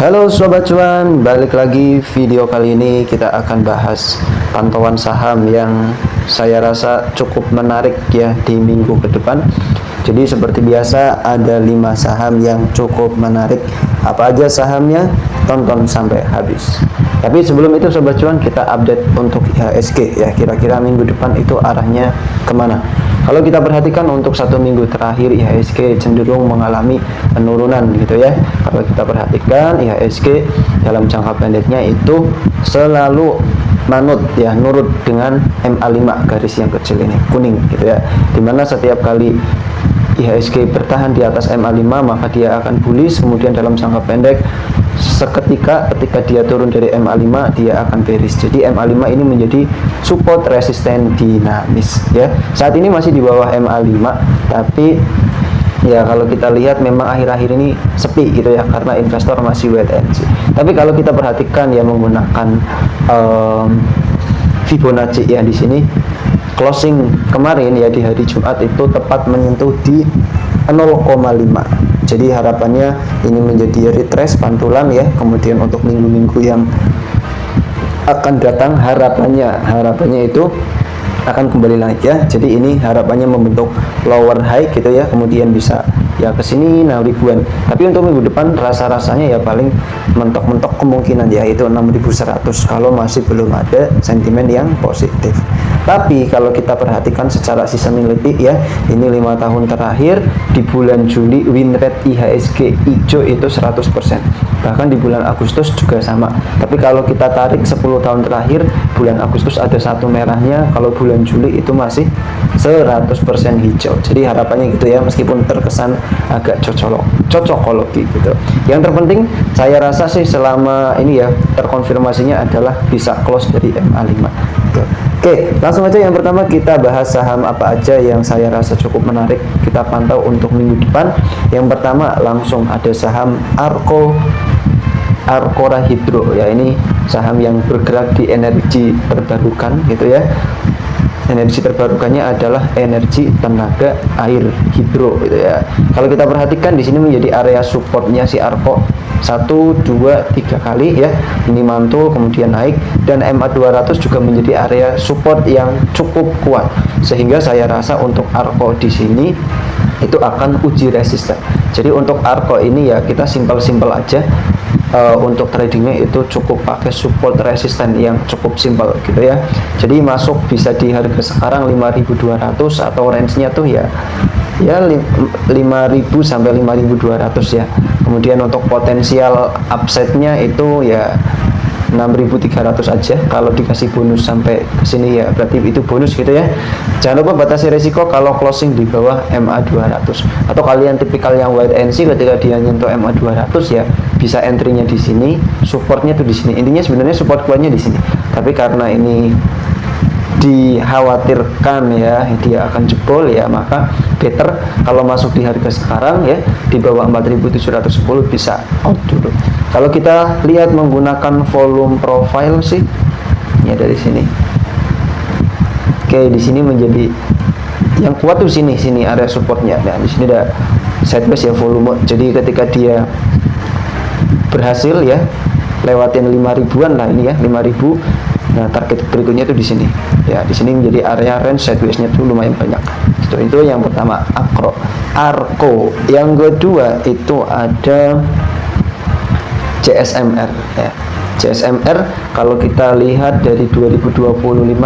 Halo Sobat Cuan, balik lagi. Video kali ini kita akan bahas pantauan saham yang saya rasa cukup menarik ya di minggu ke depan. Jadi seperti biasa ada 5 saham yang cukup menarik. Apa aja sahamnya? Tonton sampai habis. Tapi sebelum itu Sobat Cuan, kita update untuk IHSG ya, kira-kira minggu depan itu arahnya kemana. Kalau kita perhatikan untuk 1 minggu terakhir IHSG cenderung mengalami penurunan gitu ya. Kalau kita perhatikan IHSG dalam jangka pendeknya itu selalu manut ya, nurut dengan MA5 garis yang kecil ini, kuning gitu ya. Dimana setiap kali IHSG bertahan di atas MA5 maka dia akan bullish, kemudian dalam jangka pendek seketika ketika dia turun dari MA5 dia akan bearish. Jadi MA5 ini menjadi support resisten dinamis ya. Saat ini masih di bawah MA5, tapi ya kalau kita lihat memang akhir-akhir ini sepi gitu ya, karena investor masih wait and see. Tapi kalau kita perhatikan ya menggunakan Fibonacci ya, di sini closing kemarin ya di hari Jumat itu tepat menyentuh di 0,5. Jadi harapannya ini menjadi retrace pantulan ya. Kemudian untuk minggu-minggu yang akan datang harapannya itu akan kembali naik ya. Jadi ini harapannya membentuk lower high gitu ya, kemudian bisa ya ke sini 6 ribuan. Tapi untuk minggu depan rasa-rasanya ya paling mentok-mentok kemungkinan yaitu 6.100 kalau masih belum ada sentimen yang positif. Tapi kalau kita perhatikan secara seasonality ya, ini 5 tahun terakhir di bulan Juli win rate IHSG hijau itu 100%. Bahkan di bulan Agustus juga sama. Tapi kalau kita tarik 10 tahun terakhir, bulan Agustus ada satu merahnya, kalau bulan Juli itu masih 100% hijau. Jadi harapannya gitu ya, meskipun terkesan agak cocokologi gitu. Yang terpenting saya rasa sih selama ini ya terkonfirmasinya adalah bisa close dari MA5 gitu. Oke, langsung aja yang pertama kita bahas saham apa aja yang saya rasa cukup menarik kita pantau untuk minggu depan. Yang pertama langsung ada saham Arcora Hydro ya, ini saham yang bergerak di energi terbarukan gitu ya. Energi terbarukannya adalah energi tenaga air hidro gitu ya. Kalau kita perhatikan di sini menjadi area supportnya si Arco 1, 2, 3 kali ya. Ini mantul kemudian naik, dan MA200 juga menjadi area support yang cukup kuat. Sehingga saya rasa untuk Arco di sini itu akan uji resisten. Jadi untuk Arco ini ya kita simpel-simpel aja. Untuk tradingnya itu cukup pakai support resisten yang cukup simpel gitu ya. Jadi masuk bisa di harga sekarang 5.200 atau range-nya tuh ya 5.000 sampai 5.200 ya. Kemudian untuk potensial upside-nya itu ya 6.300 aja. Kalau dikasih bonus sampai ke sini ya berarti itu bonus gitu ya. Jangan lupa batasi resiko kalau closing di bawah MA200. Atau kalian tipikal yang wait and see, ketika dia nyentuh MA200 ya bisa entry-nya di sini, supportnya tuh di sini. Intinya sebenarnya support kuatnya di sini. Tapi karena ini dikhawatirkan ya dia akan jebol ya, maka better kalau masuk di harga sekarang ya di bawah 4.710 bisa out dulu. Kalau kita lihat menggunakan volume profile sih ya dari sini. Oke, di sini menjadi yang kuat tuh sini area supportnya. Nah, di sini ada sideways ya volume. Jadi ketika dia berhasil ya lewatin 5.000-an lah ini ya, 5.000. Nah, target berikutnya itu di sini. Ya, di sini menjadi area range sideways-nya tuh lumayan banyak. Itu yang pertama, Arco. Yang kedua itu ada CSMR ya. CSMR kalau kita lihat dari 2025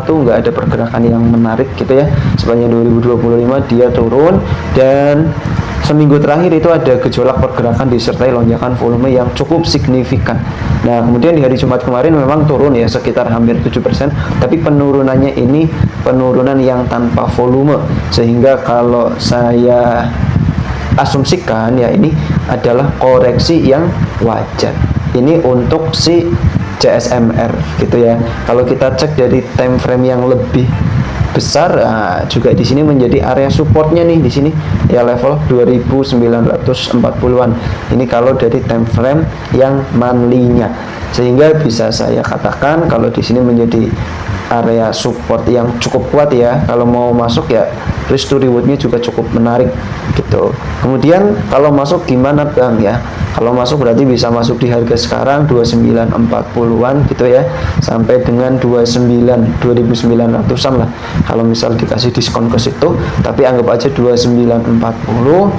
tuh nggak ada pergerakan yang menarik gitu ya. Sepanjang 2025 dia turun, dan seminggu terakhir itu ada gejolak pergerakan disertai lonjakan volume yang cukup signifikan. Nah, kemudian di hari Jumat kemarin memang turun ya sekitar hampir 7%, tapi penurunannya ini penurunan yang tanpa volume, sehingga kalau saya asumsikan ya ini adalah koreksi yang wajar. Ini untuk si CSMR gitu ya. Kalau kita cek dari time frame yang lebih besar, juga di sini menjadi area supportnya nih di sini ya, level 2.940-an. Ini kalau dari time frame yang monthly-nya, sehingga bisa saya katakan kalau di sini menjadi area support yang cukup kuat ya. Kalau mau masuk ya risk to rewardnya juga cukup menarik gitu. Kemudian kalau masuk gimana Bang ya? Kalau masuk berarti bisa masuk di harga sekarang 2940-an gitu ya, sampai dengan 29.900-an lah kalau misal dikasih diskon ke situ. Tapi anggap aja 2940.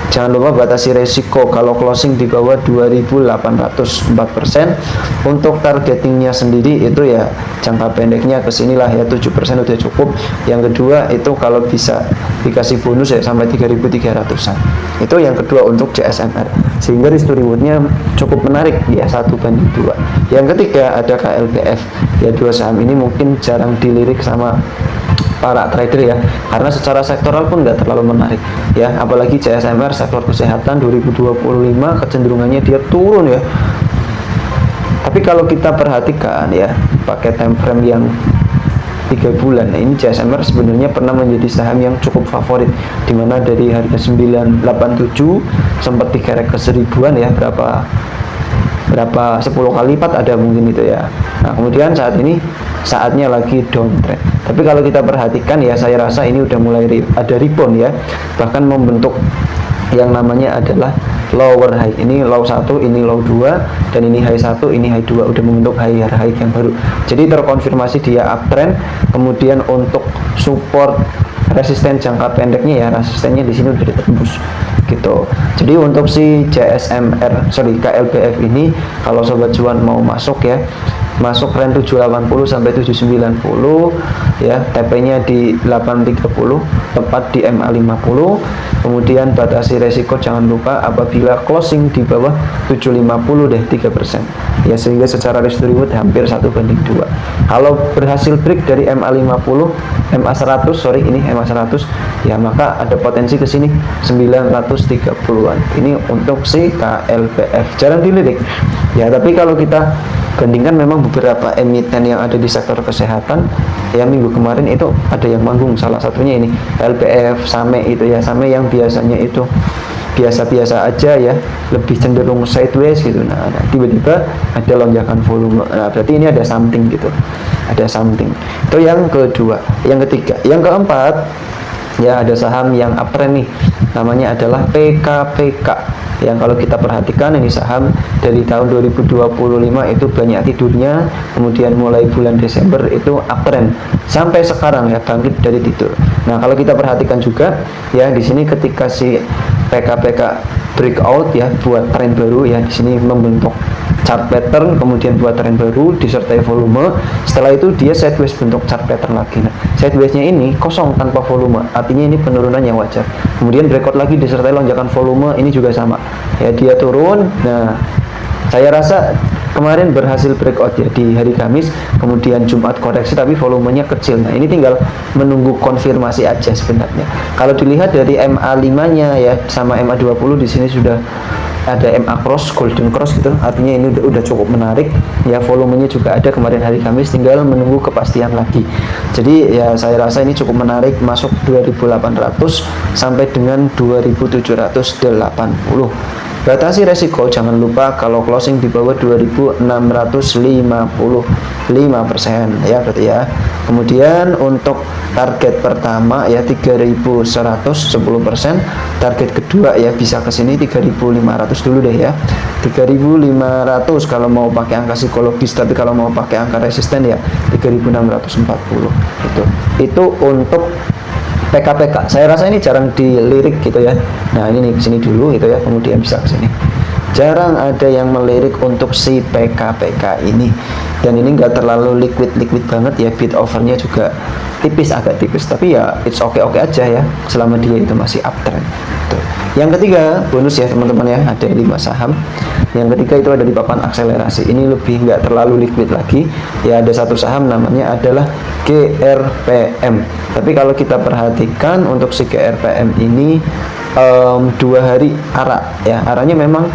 Jangan lupa batasi resiko kalau closing di bawah 2804%. Untuk targetingnya sendiri itu ya jangka pendeknya ke sinilah ya, 7% udah cukup. Yang kedua itu kalau bisa dikasih bonus ya sampai 3.300-an. Itu yang kedua untuk CSMR, sehingga risk to rewardnya cukup menarik ya, 1:2. Yang ketiga ada KLBF ya. Dua saham ini mungkin jarang dilirik sama para trader ya, karena secara sektoral pun nggak terlalu menarik ya. Apalagi CSMR sektor kesehatan 2025 kecenderungannya dia turun ya. Tapi kalau kita perhatikan ya, pakai time frame yang 3 bulan, nah ini CSMR sebenarnya pernah menjadi saham yang cukup favorit, dimana dari harga 987 sempat dikerek ke 1000-an ya, berapa 10 kali lipat ada mungkin itu ya. Nah kemudian saat ini saatnya lagi downtrend. Tapi kalau kita perhatikan ya, saya rasa ini udah mulai ada rebound ya, bahkan membentuk yang namanya adalah lower high. Ini low 1, ini low 2, dan ini high 1, ini high 2, udah membentuk high yang baru. Jadi terkonfirmasi dia uptrend. Kemudian untuk support resisten jangka pendeknya ya, resistennya di sini udah ditembus gitu. Jadi untuk si KLBF ini kalau sobat cuan mau masuk ya, masuk range 780 sampai 790 ya, TP-nya di 830 tepat di MA50. Kemudian batasi resiko jangan lupa apabila closing di bawah 750 deh, 3% ya, sehingga secara risk to reward hampir 1:2. Kalau berhasil break dari ini MA100 ya, maka ada potensi ke sini 930-an. Ini untuk si KLBF, jarang dilirik ya. Tapi kalau kita bandingkan memang beberapa emiten yang ada di sektor kesehatan ya, minggu kemarin itu ada yang manggung, salah satunya ini LPF, Same itu ya. Same yang biasanya itu biasa-biasa aja ya, lebih cenderung sideways gitu. Nah tiba-tiba ada lonjakan volume, nah berarti ini ada something gitu, ada something. Itu yang kedua. Yang ketiga, yang keempat ya, ada saham yang uptrend nih, namanya adalah PKPK. Yang kalau kita perhatikan ini saham dari tahun 2025 itu banyak tidurnya, kemudian mulai bulan Desember itu uptrend sampai sekarang ya, bangkit dari tidur. Nah kalau kita perhatikan juga ya, di sini ketika si PKPK breakout ya, buat tren baru ya, di sini membentuk chart pattern, kemudian buat tren baru disertai volume. Setelah itu dia sideways, bentuk chart pattern lagi. Nah sidewaysnya ini kosong tanpa volume, artinya ini penurunan yang wajar. Kemudian breakout lagi disertai lonjakan volume, ini juga sama ya, dia turun. Nah saya rasa kemarin berhasil breakout ya di hari Kamis, kemudian Jumat koreksi tapi volumenya kecil. Nah ini tinggal menunggu konfirmasi aja sebenarnya. Kalau dilihat dari MA5-nya ya sama MA20, di sini sudah ada MA cross, golden cross gitu, artinya ini udah cukup menarik ya. Volumenya juga ada kemarin hari Kamis, tinggal menunggu kepastian lagi. Jadi ya saya rasa ini cukup menarik, masuk 2800 sampai dengan 2780. Batasi resiko jangan lupa kalau closing di bawah 2655% ya berarti ya. Kemudian untuk target pertama ya 3100, 10%. Target kedua ya bisa ke sini 3500 dulu deh ya. 3500 kalau mau pakai angka psikologis, tapi kalau mau pakai angka resisten ya 3640 gitu. Itu untuk PKPK. Saya rasa ini jarang dilirik gitu ya. Nah ini nih kesini dulu gitu ya, kemudian bisa ke sini. Jarang ada yang melirik untuk si PKPK ini, dan ini enggak terlalu liquid banget ya, bid overnya juga tipis, agak tipis, tapi ya it's oke aja ya selama dia itu masih uptrend. Tuh. Yang ketiga bonus ya teman-teman ya, ada 5 saham. Yang ketiga itu ada di papan akselerasi, ini lebih nggak terlalu liquid lagi ya. Ada satu saham namanya adalah GRPM. Tapi kalau kita perhatikan untuk si GRPM ini 2 hari arah ya, arahnya memang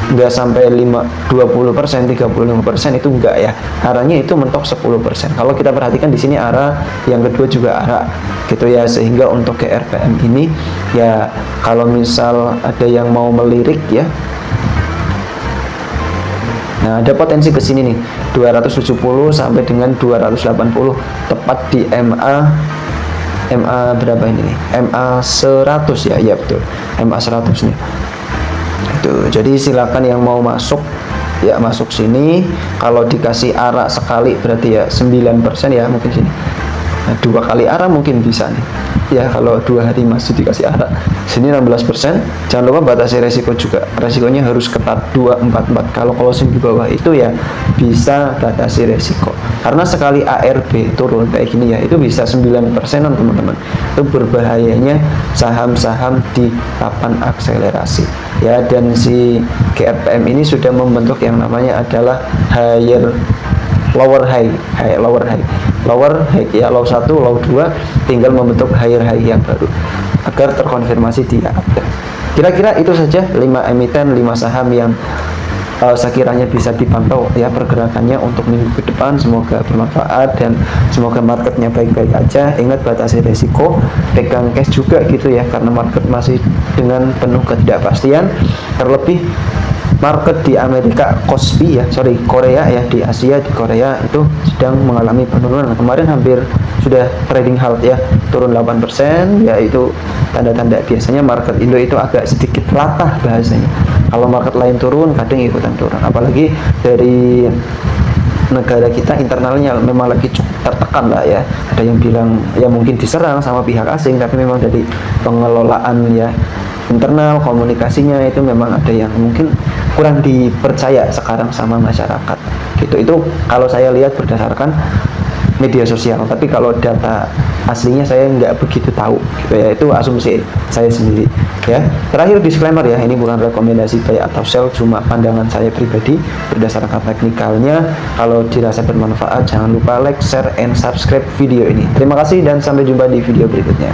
nggak sampai 20%, 35% itu enggak ya, arahnya itu mentok 10%. Kalau kita perhatikan di sini arah yang kedua juga arah gitu ya, sehingga untuk GRPM ini ya kalau misal ada yang mau melirik ya, Nah, ada potensi ke sini nih 270 sampai dengan 280 tepat di MA berapa ini nih? MA 100 ya. Ya betul. MA 100 nih. Itu. Jadi silakan yang mau masuk ya masuk sini. Kalau dikasih arah sekali berarti ya 9% ya mungkin sini. Nah, 2 kali arah mungkin bisa nih ya, kalau 2 hari masih dikasih arah sini 16%. Jangan lupa batasi resiko juga, resikonya harus ketat 244. Kalau closing di bawah itu ya bisa batasi resiko, karena sekali ARB turun kayak gini ya itu bisa 9% teman-teman. Itu berbahayanya saham-saham di papan akselerasi ya. Dan si GRPM ini sudah membentuk yang namanya adalah lower high ya, low 1, low 2, tinggal membentuk higher high yang baru agar terkonfirmasi di update. Kira-kira itu saja 5 emiten, 5 saham yang sekiranya bisa dipantau ya pergerakannya untuk minggu ke depan. Semoga bermanfaat dan semoga marketnya baik-baik aja. Ingat batasi resiko, pegang cash juga gitu ya, karena market masih dengan penuh ketidakpastian. Terlebih market di Amerika, Korea ya, di Asia, di Korea itu sedang mengalami penurunan. Kemarin hampir sudah trading halt ya, turun 8%, yaitu tanda-tanda biasanya market Indo itu agak sedikit latah bahasanya. Kalau market lain turun, kadang ikutan turun. Apalagi dari negara kita internalnya memang lagi cukup tertekan lah ya. Ada yang bilang ya mungkin diserang sama pihak asing, tapi memang dari pengelolaan ya internal komunikasinya itu memang ada yang mungkin kurang dipercaya sekarang sama masyarakat gitu. Itu kalau saya lihat berdasarkan media sosial, tapi kalau data aslinya saya nggak begitu tahu gitu ya, itu asumsi saya sendiri ya. Terakhir disclaimer ya, ini bukan rekomendasi buy atau sell, cuma pandangan saya pribadi berdasarkan teknikalnya. Kalau dirasa bermanfaat jangan lupa like, share, and subscribe video ini. Terima kasih dan sampai jumpa di video berikutnya.